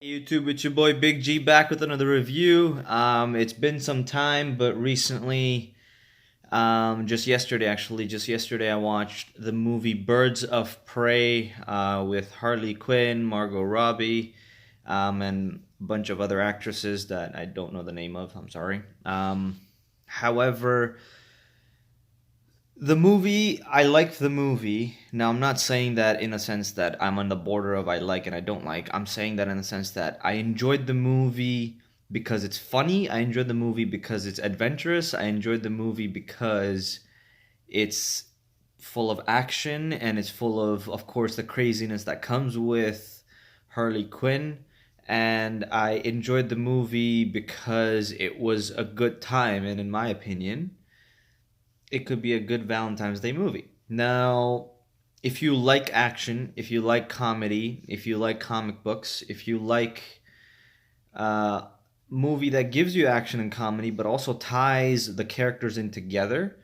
Hey YouTube, it's your boy Big G back with another review. It's been some time, but recently, just yesterday, I watched the movie Birds of Prey with Harley Quinn, Margot Robbie, and a bunch of other actresses that I don't know the name of. I'm sorry. However, I liked the movie. Now, I'm not saying that in a sense that I'm on the border of I like and I don't like. I'm saying that in the sense that I enjoyed the movie because it's funny. I enjoyed the movie because it's adventurous. I enjoyed the movie because it's full of action and it's full of course, the craziness that comes with Harley Quinn. And I enjoyed the movie because it was a good time. And in my opinion, it could be a good Valentine's Day movie. Now, if you like action, if you like comedy, if you like comic books, if you like a movie that gives you action and comedy but also ties the characters in together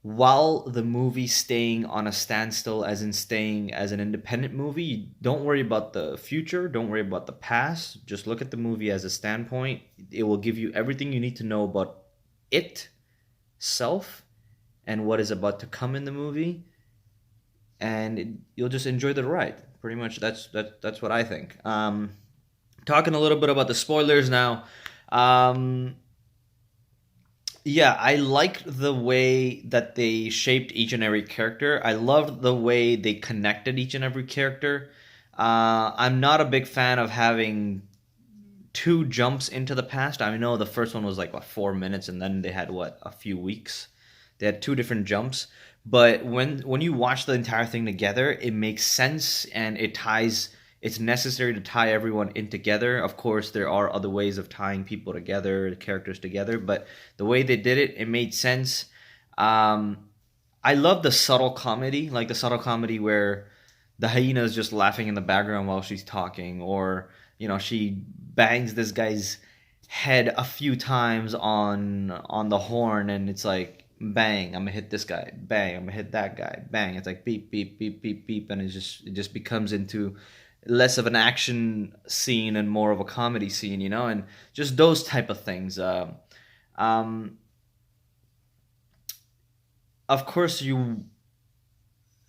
while the movie staying on a standstill, as in staying as an independent movie, don't worry about the future, don't worry about the past, just look at the movie as a standpoint. It will give you everything you need to know about it self and what is about to come in the movie, and you'll just enjoy the ride. Pretty much, that's what I think. Talking a little bit about the spoilers now. Um, yeah, I liked the way that they shaped each and every character. I loved the way they connected each and every character. I'm not a big fan of having two jumps into the past. I know the first one was like what 4 minutes, and then they had what a few weeks. They had two different jumps, but when you watch the entire thing together, it makes sense and it ties. It's necessary to tie everyone in together. Of course, there are other ways of tying people together, characters together, but the way they did it, it made sense. I love the subtle comedy, like the subtle comedy where the hyena is just laughing in the background while she's talking, or she bangs this guy's head a few times on the horn, and it's like bang, I'm gonna hit this guy, bang, I'm gonna hit that guy, bang. It's like beep beep beep beep beep, and it just becomes into less of an action scene and more of a comedy scene, and just those type of things. Um, of course, you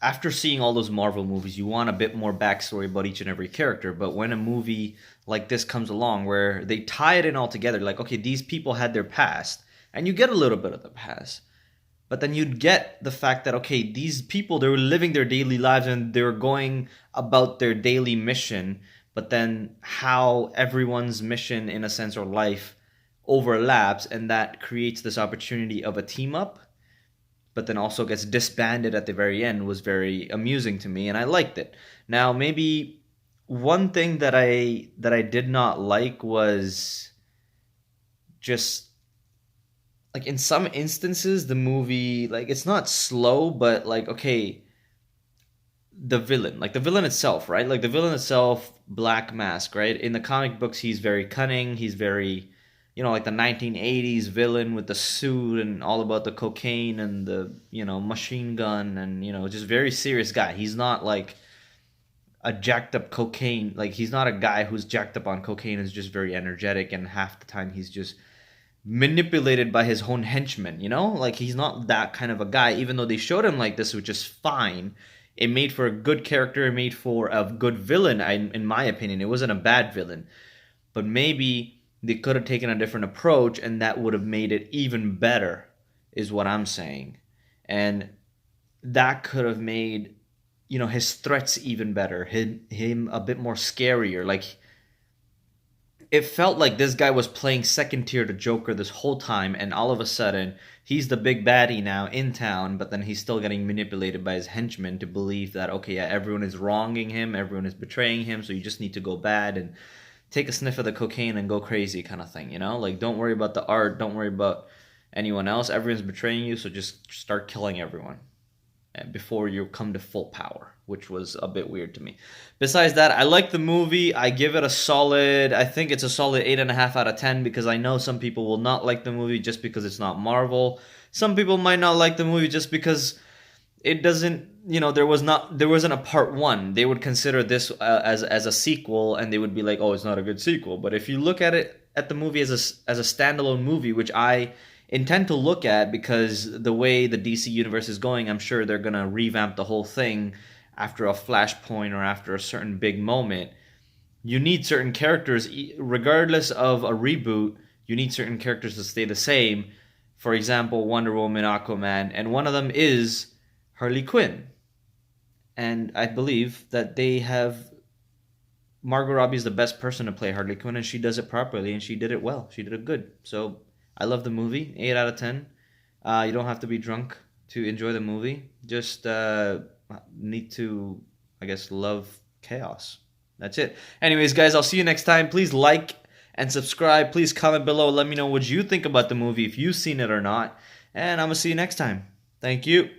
after seeing all those Marvel movies, you want a bit more backstory about each and every character. But when a movie like this comes along, where they tie it in all together, like okay, these people had their past, and you get a little bit of the past, but then you'd get the fact that okay, these people, they were living their daily lives and they were going about their daily mission, but then how everyone's mission, in a sense, or life overlaps, and that creates this opportunity of a team up, but then also gets disbanded at the very end, was very amusing to me, and I liked it. Now, maybe one thing that I did not like was just like in some instances the movie, like it's not slow, but like okay, the villain itself, right? Like the villain itself, Black Mask, right? In the comic books, he's very cunning. He's very, like the 1980s villain with the suit and all about the cocaine and the, machine gun and, just very serious guy. He's not like a jacked up cocaine. Like he's not a guy who's jacked up on cocaine and is just very energetic, and half the time he's just manipulated by his own henchmen, Like he's not that kind of a guy, even though they showed him like this, which is fine. It made for a good character, it made for a good villain, in my opinion. It wasn't a bad villain. But maybe they could have taken a different approach, and that would have made it even better, is what I'm saying. And that could have made, his threats even better, him a bit more scarier. Like it felt like this guy was playing second tier to Joker this whole time, and all of a sudden he's the big baddie now in town, but then he's still getting manipulated by his henchmen to believe that okay, yeah, everyone is wronging him, everyone is betraying him, so you just need to go bad and take a sniff of the cocaine and go crazy kind of thing, Like don't worry about the art, don't worry about anyone else, everyone's betraying you, so just start killing everyone before you come to full power, which was a bit weird to me. Besides that, I like the movie. I give it a solid, I think it's a solid 8.5 out of 10, because I know some people will not like the movie just because it's not Marvel. Some people might not like the movie just because it doesn't there wasn't a part one. They would consider this as a sequel, and they would be like, oh, it's not a good sequel. But if you look at the movie as a standalone movie, which I intend to look at, because the way the DC universe is going, I'm sure they're gonna revamp the whole thing after a flashpoint or after a certain big moment. You need certain characters, regardless of a reboot. You need certain characters to stay the same. For example, Wonder Woman, Aquaman, and one of them is Harley Quinn. And I believe that they have Margot Robbie is the best person to play Harley Quinn, and she does it properly, and she did it well. She did it good. So I love the movie. 8 out of 10. You don't have to be drunk to enjoy the movie. Just need to, I guess, love chaos. That's it. Anyways, guys, I'll see you next time. Please like and subscribe. Please comment below. Let me know what you think about the movie, if you've seen it or not. And I'm going to see you next time. Thank you.